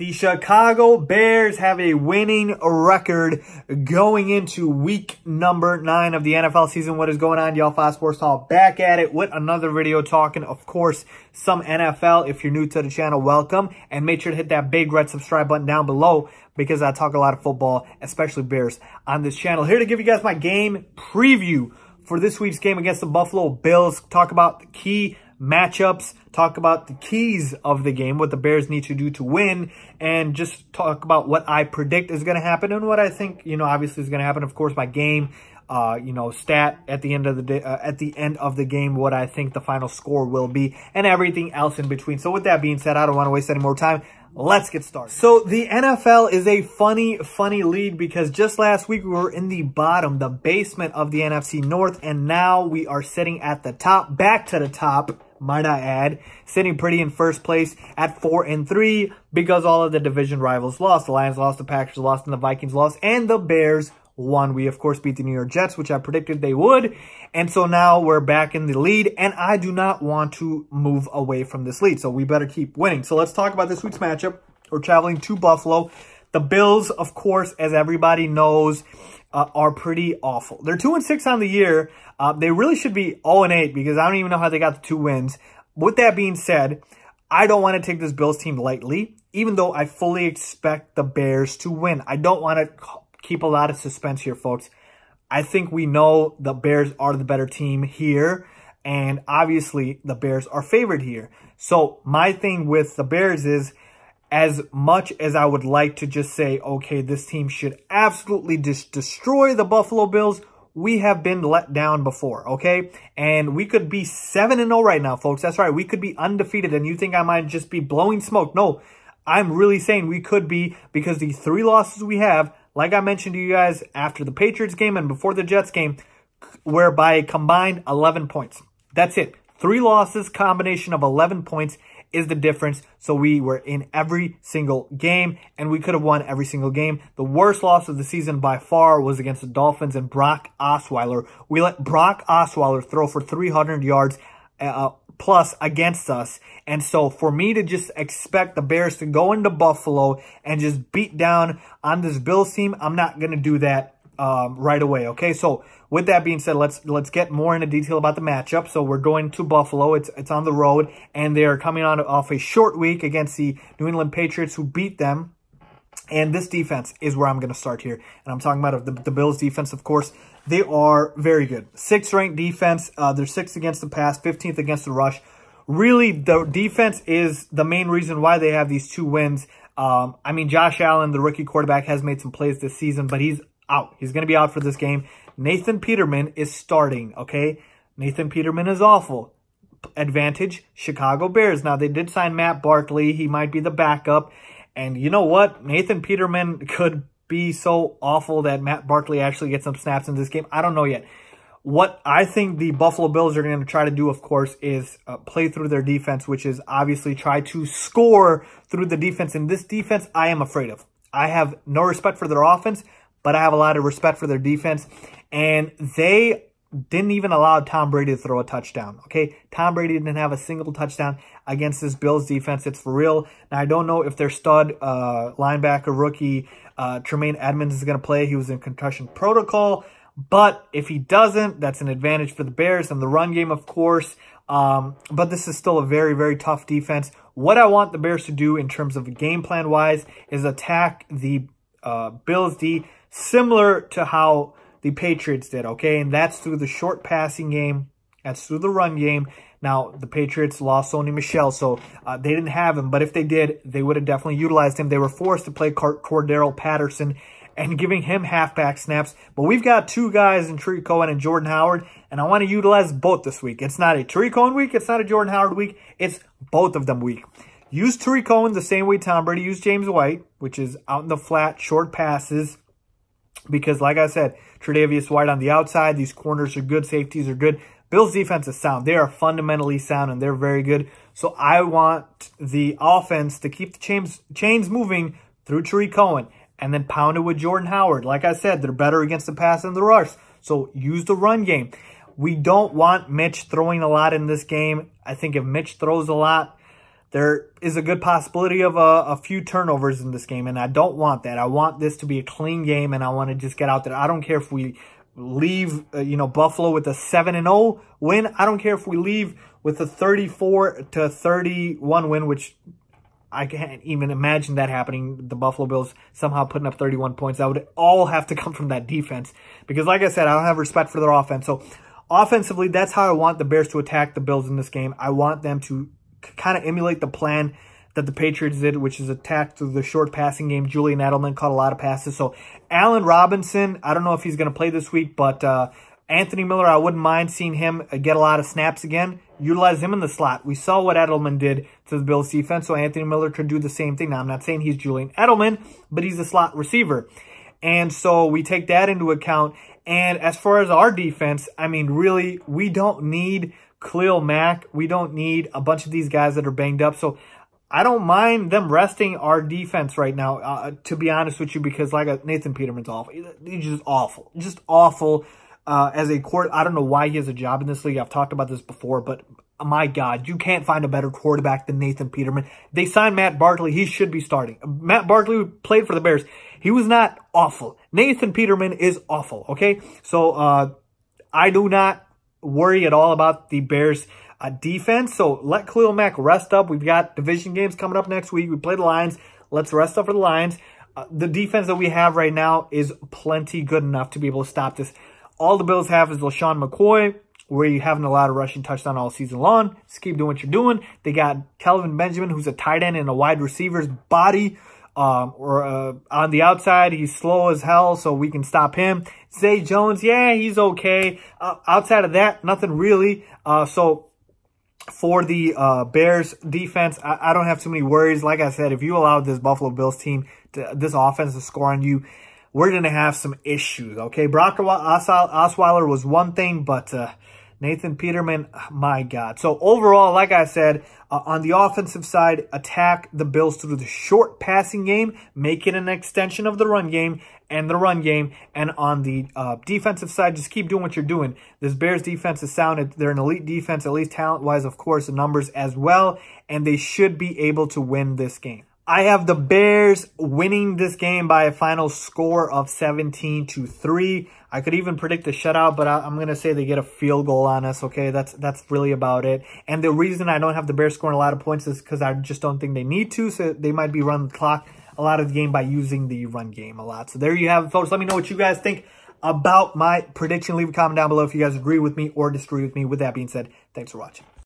The Chicago Bears have a winning record going into week number 9 of the NFL season. What is going on, y'all? Fox Sports Talk back at it with another video talking, of course, some NFL. If you're new to the channel, welcome. And make sure to hit that big red subscribe button down below because I talk a lot of football, especially Bears, on this channel. Here to give you guys my game preview for this week's game against the Buffalo Bills. Talk about the key matchups, talk about the keys of the game, what the Bears need to do to win, and just talk about what I predict is going to happen and what I think, obviously is going to happen. Of course, my game, stat at the end of the day, at the end of the game, what I think the final score will be, and everything else in between. So with that being said, I don't want to waste any more time. Let's get started. So the NFL is a funny league because just last week we were in the bottom, the basement of the NFC North, and now we are sitting at the top, back to the top, might I add, sitting pretty in first place at 4-3 because all of the division rivals lost. The Lions lost, the Packers lost, and the Vikings lost, and the Bears won. We, of course, beat the New York Jets, which I predicted they would. And so now we're back in the lead, and I do not want to move away from this lead. So we better keep winning. So let's talk about this week's matchup. We're traveling to Buffalo. The Bills, of course, as everybody knows, are pretty awful. They're 2-6 on the year. They really should be 0-8 because I don't even know how they got the 2 wins. With that being said, I don't want to take this Bills team lightly, even though I fully expect the Bears to win. I don't want to keep a lot of suspense here, folks. I think we know the Bears are the better team here, and obviously the Bears are favored here. So my thing with the Bears is, as much as I would like to just say, okay, this team should absolutely just destroy the Buffalo Bills, we have been let down before, okay? And we could be 7-0 right now, folks. That's right. We could be undefeated, and you think I might just be blowing smoke. No, I'm really saying we could be, because the 3 losses we have, like I mentioned to you guys after the Patriots game and before the Jets game, were by a combined 11 points. That's it. 3 losses, combination of 11 points is the difference. So we were in every single game, and we could have won every single game. The worst loss of the season by far was against the Dolphins and Brock Osweiler. We let Brock Osweiler throw for 300 yards plus against us. And so for me to just expect the Bears to go into Buffalo and just beat down on this Bills team, I'm not going to do that right away, okay? So with that being said, let's get more into detail about the matchup. So we're going to Buffalo. It's on the road, and they're coming off a short week against the New England Patriots, who beat them. And this defense is where I'm going to start here. And I'm talking about the Bills defense, of course. They are very good. 6th ranked defense. They're 6th against the pass, 15th against the rush. Really, the defense is the main reason why they have these 2 wins. I mean, Josh Allen, the rookie quarterback, has made some plays this season, but he's out. He's going to be out for this game. Nathan Peterman is starting, okay? Nathan Peterman is awful. Advantage, Chicago Bears. Now, they did sign Matt Barkley. He might be the backup. And you know what? Nathan Peterman could be so awful that Matt Barkley actually gets some snaps in this game. I don't know yet. What I think the Buffalo Bills are going to try to do, of course, is play through their defense, which is obviously try to score through the defense. And this defense, I am afraid of. I have no respect for their offense, but I have a lot of respect for their defense. And they didn't even allow Tom Brady to throw a touchdown, okay? Tom Brady didn't have a single touchdown against this Bills defense. It's for real. Now, I don't know if their stud linebacker rookie Tremaine Edmonds is going to play. He was in concussion protocol. But if he doesn't, that's an advantage for the Bears and the run game, of course. But this is still a very, very tough defense. What I want the Bears to do in terms of game plan-wise is attack the Bills D similar to how the Patriots did, okay? And that's through the short passing game. That's through the run game. Now, the Patriots lost Sony Michel, so they didn't have him. But if they did, they would have definitely utilized him. They were forced to play Cordero Patterson and giving him halfback snaps. But we've got 2 guys in Tarik Cohen and Jordan Howard, and I want to utilize both this week. It's not a Tarik Cohen week. It's not a Jordan Howard week. It's both of them week. Use Tarik Cohen the same way Tom Brady used James White, which is out in the flat, short passes. Because, like I said, Tre'Davious White on the outside. These corners are good. Safeties are good. Bills' defense is sound. They are fundamentally sound, and they're very good. So I want the offense to keep the chains moving through Tarik Cohen and then pound it with Jordan Howard. Like I said, they're better against the pass and the rush. So use the run game. We don't want Mitch throwing a lot in this game. I think if Mitch throws a lot, there is a good possibility of a few turnovers in this game, and I don't want that. I want this to be a clean game, and I want to just get out there. I don't care if we leave, Buffalo with a 7-0 win. I don't care if we leave with a 34-31 win, which I can't even imagine that happening. The Buffalo Bills somehow putting up 31 points. That would all have to come from that defense because, like I said, I don't have respect for their offense. So offensively, that's how I want the Bears to attack the Bills in this game. I want them to kind of emulate the plan that the Patriots did, which is attack through the short passing game. Julian Edelman caught a lot of passes. So Allen Robinson, I don't know if he's going to play this week, but Anthony Miller, I wouldn't mind seeing him get a lot of snaps again. Utilize him in the slot. We saw what Edelman did to the Bills defense, so Anthony Miller could do the same thing. Now, I'm not saying he's Julian Edelman, but he's a slot receiver. And so we take that into account. And as far as our defense, I mean, really, we don't need Khalil Mack. We don't need a bunch of these guys that are banged up. So I don't mind them resting our defense right now, to be honest with you, because like Nathan Peterman's awful. He's just awful. Just awful. As a I don't know why he has a job in this league. I've talked about this before, but my God, you can't find a better quarterback than Nathan Peterman. They signed Matt Barkley. He should be starting. Matt Barkley played for the Bears. He was not awful. Nathan Peterman is awful, okay? So I do not worry at all about the Bears' defense. So let Khalil Mack rest up. We've got division games coming up next week. We play the Lions. Let's rest up for the Lions. The defense that we have right now is plenty good enough to be able to stop this. All the Bills have is LaShawn McCoy, where you haven't allowed a rushing touchdown all season long. Just keep doing what you're doing. They got Kelvin Benjamin, who's a tight end in a wide receiver's body. On the outside, he's slow as hell, so we can stop him. Zay Jones, yeah, he's okay. Outside of that, nothing really. So for the Bears defense, I don't have too many worries. Like I said, if you allow this Buffalo Bills team, this offense to score on you, we're going to have some issues, okay? Brock Osweiler was one thing, but Nathan Peterman, my God. So overall, like I said, on the offensive side, attack the Bills through the short passing game, make it an extension of the run game and the run game. And on the defensive side, just keep doing what you're doing. This Bears defense is sound. They're an elite defense, at least talent-wise, of course, the numbers as well. And they should be able to win this game. I have the Bears winning this game by a final score of 17-3. I could even predict a shutout, but I'm going to say they get a field goal on us, okay? That's really about it. And the reason I don't have the Bears scoring a lot of points is because I just don't think they need to, so they might be running the clock a lot of the game by using the run game a lot. So there you have it, folks. Let me know what you guys think about my prediction. Leave a comment down below if you guys agree with me or disagree with me. With that being said, thanks for watching.